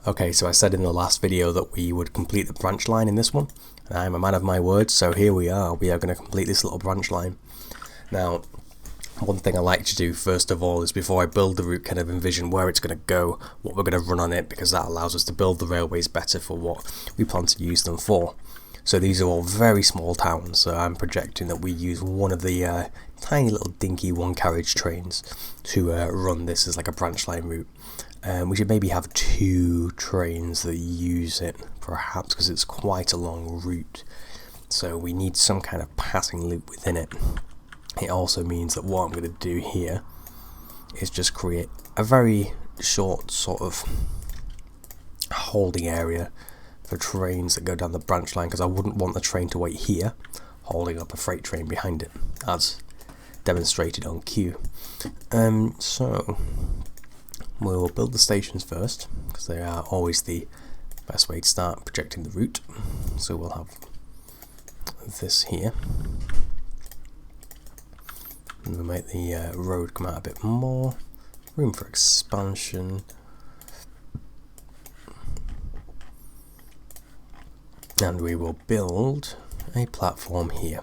Okay, so I said in the last video that we would complete the branch line in this one, and I'm a man of my word, so here we are going to complete this little branch line. Now, one thing I like to do first of all is, before I build the route, kind of envision where it's going to go, what we're going to run on it, because that allows us to build the railways better for what we plan to use them for. So these are all very small towns, so I'm projecting that we use one of the tiny little dinky one carriage trains to run this as like a branch line route. We should maybe have 2 trains that use it, perhaps, because it's quite a long route. So we need some kind of passing loop within it. It also means that what I'm going to do here is just create a very short sort of holding area for trains that go down the branch line, because I wouldn't want the train to wait here holding up a freight train behind it, as demonstrated on Q. So we will build the stations first, because they are always the best way to start projecting the route. So we'll have this here, and we'll make the road come out a bit more, room for expansion, and we will build a platform here,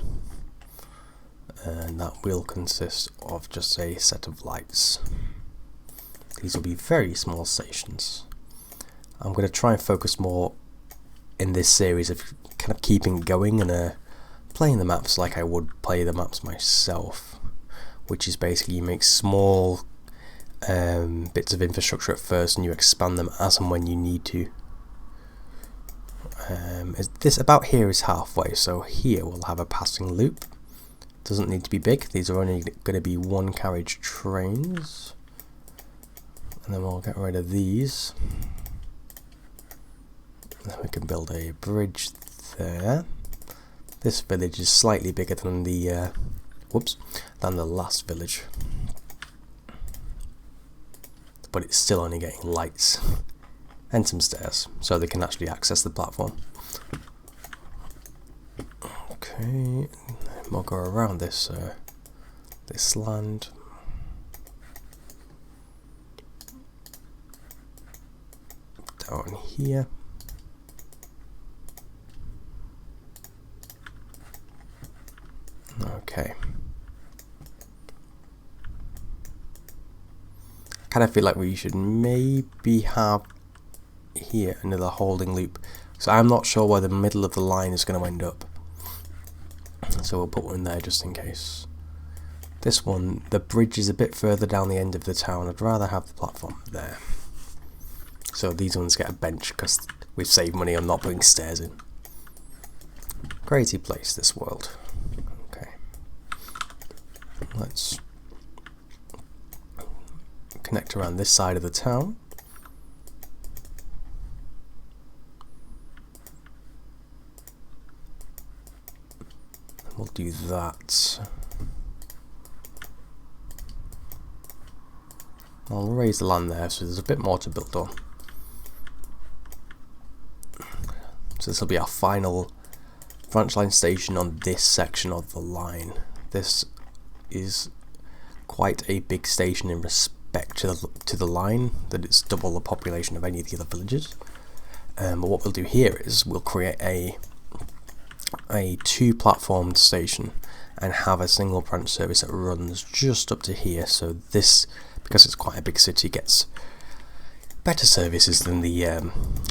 and that will consist of just a set of lights. These will be very small stations. I'm going to try and focus more in this series of kind of keeping going and playing the maps like I would play the maps myself, which is basically you make small bits of infrastructure at first and you expand them as and when you need to. This about here is halfway, so here we'll have a passing loop. Doesn't need to be big, these are only going to be 1 carriage trains. And then we'll get rid of these. And then we can build a bridge there. This village is slightly bigger than the than the last village, but it's still only getting lights and some stairs, so they can actually access the platform. Okay, we'll go around this this land. Down here. Okay. I kind of feel like we should maybe have here another holding loop. So I'm not sure where the middle of the line is going to end up. So we'll put one there just in case. This one, the bridge is a bit further down the end of the town. I'd rather have the platform there. So these ones get a bench because we've saved money on not putting stairs in. Crazy place, this world. Okay. Let's connect around this side of the town. We'll do that. I'll raise the land there so there's a bit more to build on. So this will be our final branch line station on this section of the line. This is quite a big station in respect to the line, that it's double the population of any of the other villages. But what we'll do here is we'll create a 2-platformed station and have a single branch service that runs just up to here. So this, because it's quite a big city, gets better services than the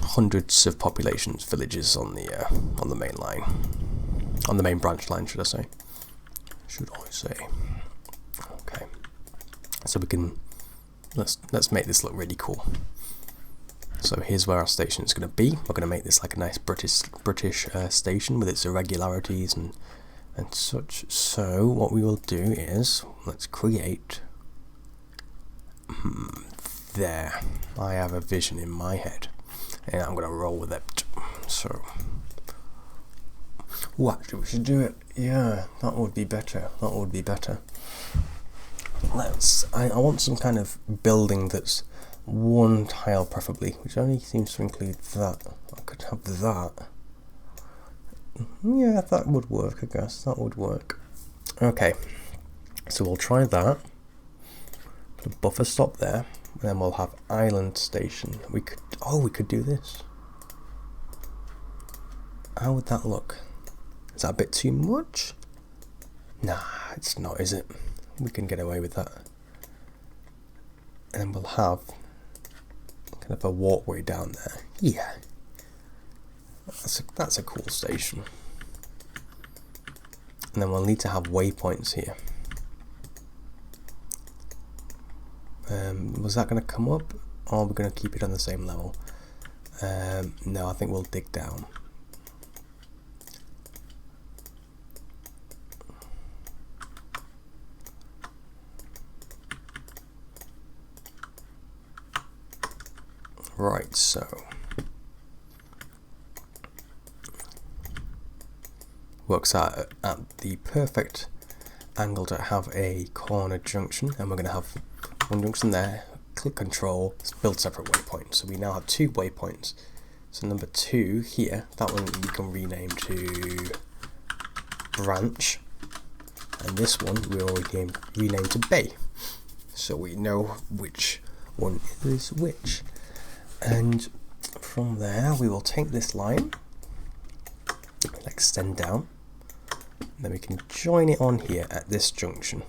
hundreds of villages on the main line, on the main branch line, should I say? Okay, so we can let's make this look really cool. So here's where our station is going to be. We're going to make this like a nice British station with its irregularities and such. So what we will do is let's create. There, I have a vision in my head, and I'm going to roll with it. So, actually, we should do it. Yeah, that would be better. That would be better. I want some kind of building that's 1 tile, preferably, which only seems to include that. I could have that. Yeah, that would work. I guess that would work. Okay, so we'll try that. Put a buffer stop there. And then we'll have island station. We could Oh, we could do this. How would that look? Is that a bit too much? Nah, it's not, is it? We can get away with that. And we'll have kind of a walkway down there. Yeah. That's a cool station. And then we'll need to have waypoints here. Was that going to come up? Or are we going to keep it on the same level? No, I think we'll dig down. Right, so works out at the perfect angle to have a corner junction, and we're going to have one junction there. Click Control, build separate waypoints. So we now have 2 waypoints. So number 2 here, that one we can rename to branch, and this one we already rename to bay. So we know which one is which. And from there we will take this line, extend down, and then we can join it on here at this junction.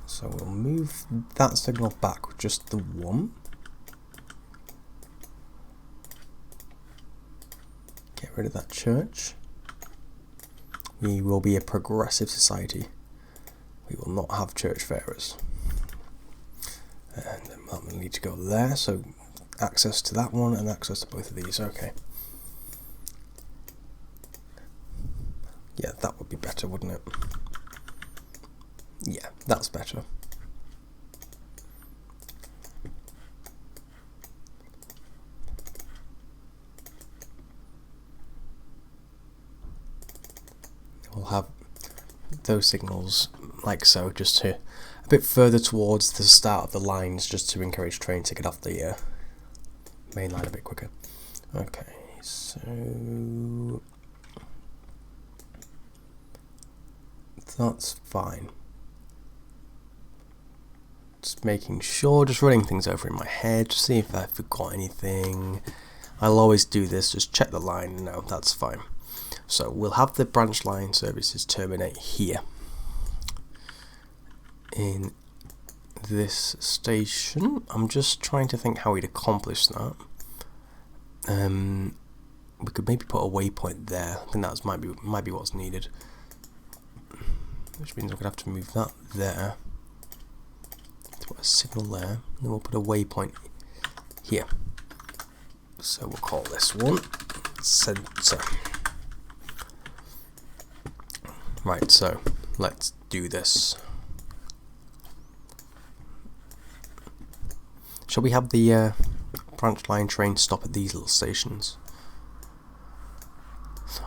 So we'll move that signal back with just the one. Get rid of that church. We will be a progressive society. We will not have church farers. And then that will need to go there, so access to that one and access to both of these. Okay. Yeah, that would be better, wouldn't it? Yeah, that's better. We'll have those signals like so, just to a bit further towards the start of the lines, just to encourage trains to get off the main line a bit quicker. Okay, so that's fine. Just making sure, just running things over in my head to see if I forgot anything. I'll always do this, just check the line. No, that's fine. So we'll have the branch line services terminate here in this station. I'm just trying to think how we'd accomplish that. We could maybe put a waypoint there. I think that might be what's needed, which means we're gonna have to move that there. Put a signal there, and then we'll put a waypoint here. So we'll call this one center. Right, so let's do this. Shall we have the branch line train stop at these little stations?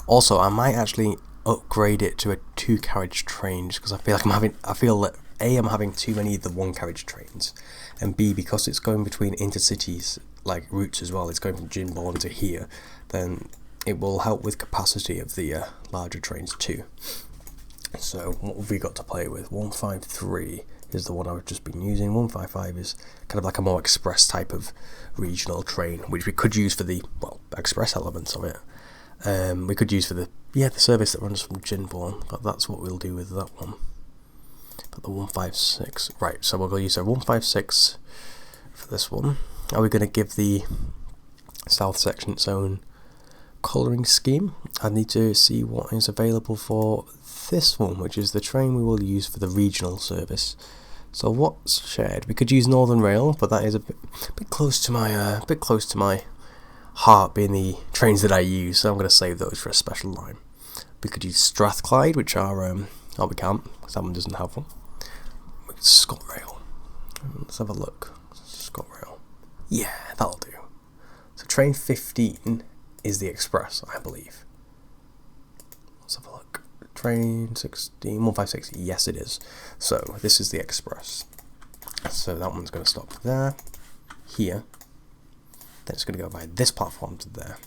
Also, I might actually upgrade it to a 2-carriage train, just because I feel like I feel that A, I'm having too many of the 1-carriage trains, and B, because it's going between intercities like routes as well, it's going from Jinborne to here, then it will help with capacity of the larger trains too. So what have we got to play with? 153 is the one I've just been using. 155 is kind of like a more express type of regional train, which we could use for the, well, express elements of it. We could use for the service that runs from Jinborne, but that's what we'll do with that one. But the 156, right, so we'll use a 156 for this one. Are we going to give the south section its own colouring scheme? I need to see what is available for this one, which is the train we will use for the regional service. So what's shared? We could use Northern Rail, but that is a bit close to my heart, being the trains that I use. So I'm going to save those for a special line. We could use Strathclyde, which are oh, we can't, because that one doesn't have one. ScotRail. Let's have a look. ScotRail. Yeah, that'll do. So train 15 is the express, I believe. Let's have a look. Train 16, 156, yes it is. So this is the express. So that one's going to stop there, here. Then it's going to go by this platform to there.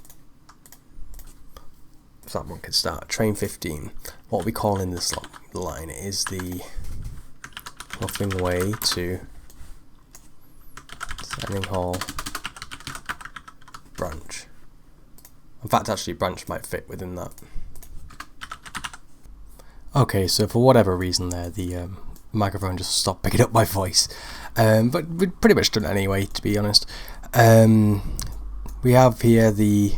So that one can start. Train 15. What we call in this line is the Offing Way to Dining hall branch. In fact, actually, branch might fit within that. Okay, so for whatever reason there, the microphone just stopped picking up my voice. But we've pretty much done it anyway, to be honest. We have here the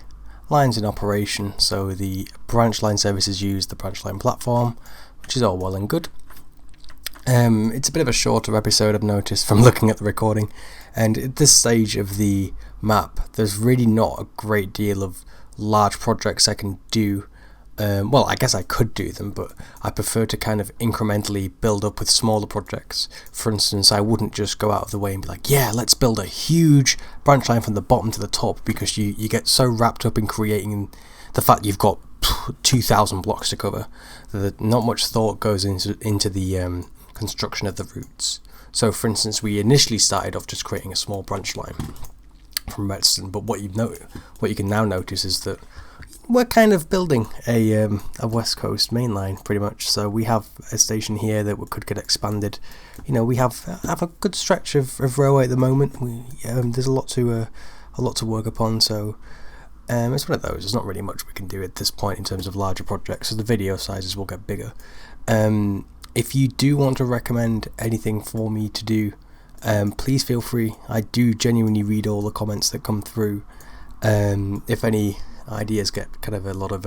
lines in operation, so the branch line services use the branch line platform, which is all well and good. It's a bit of a shorter episode, I've noticed from looking at the recording, and at this stage of the map there's really not a great deal of large projects I can do. Well, I guess I could do them, but I prefer to kind of incrementally build up with smaller projects. For instance, I wouldn't just go out of the way and be like, yeah, let's build a huge branch line from the bottom to the top, because you get so wrapped up in creating the fact you've got 2,000 blocks to cover that not much thought goes into the construction of the routes. So for instance, we initially started off just creating a small branch line from redstone, but what you can now notice is that we're kind of building a west coast main line pretty much. So we have a station here that could get expanded. You know, we have a good stretch of railway at the moment. There's a lot to work upon. So it's one of those. There's not really much we can do at this point in terms of larger projects. So the video sizes will get bigger. If you do want to recommend anything for me to do, please feel free. I do genuinely read all the comments that come through. If any ideas get kind of a lot of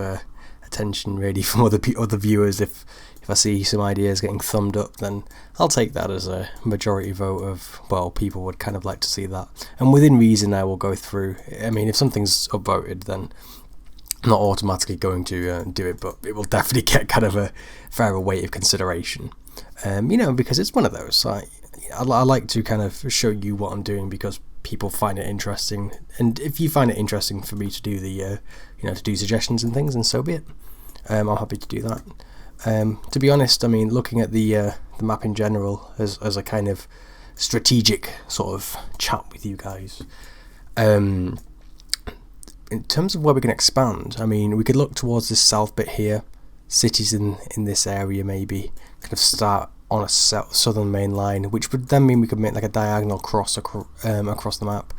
attention really from other viewers, if I see some ideas getting thumbed up, then I'll take that as a majority vote of, well, people would kind of like to see that, and within reason I will go through. I mean, if something's upvoted, then I'm not automatically going to do it, but it will definitely get kind of a fairer weight of consideration, you know, because it's one of those. I like to kind of show you what I'm doing because people find it interesting, and if you find it interesting for me to do the to do suggestions and things, and so be it. I'm happy to do that. To be honest, I mean, looking at the map in general as a kind of strategic sort of chat with you guys, in terms of where we can expand, I mean, we could look towards this south bit here, cities in this area, maybe kind of start on a southern main line, which would then mean we could make like a diagonal cross across the map.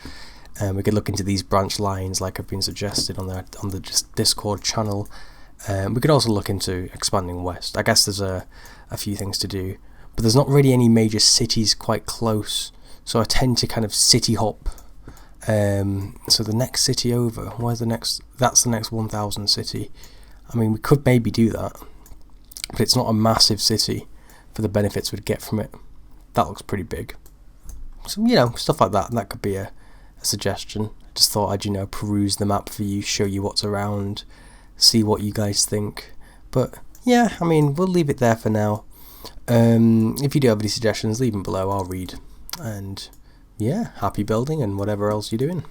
We could look into these branch lines like have been suggested on the Discord channel. We could also look into expanding west. I guess there's a few things to do, but there's not really any major cities quite close, so I tend to kind of city hop. So the next city over, where's the next? That's the next 1,000 city. I mean, we could maybe do that, but it's not a massive city for the benefits we'd get from it. That looks pretty big. So, you know, stuff like that. That could be a suggestion. Just thought I'd, peruse the map for you, show you what's around, see what you guys think. But yeah, I mean, we'll leave it there for now. If you do have any suggestions, leave them below. I'll read. And yeah, happy building and whatever else you're doing.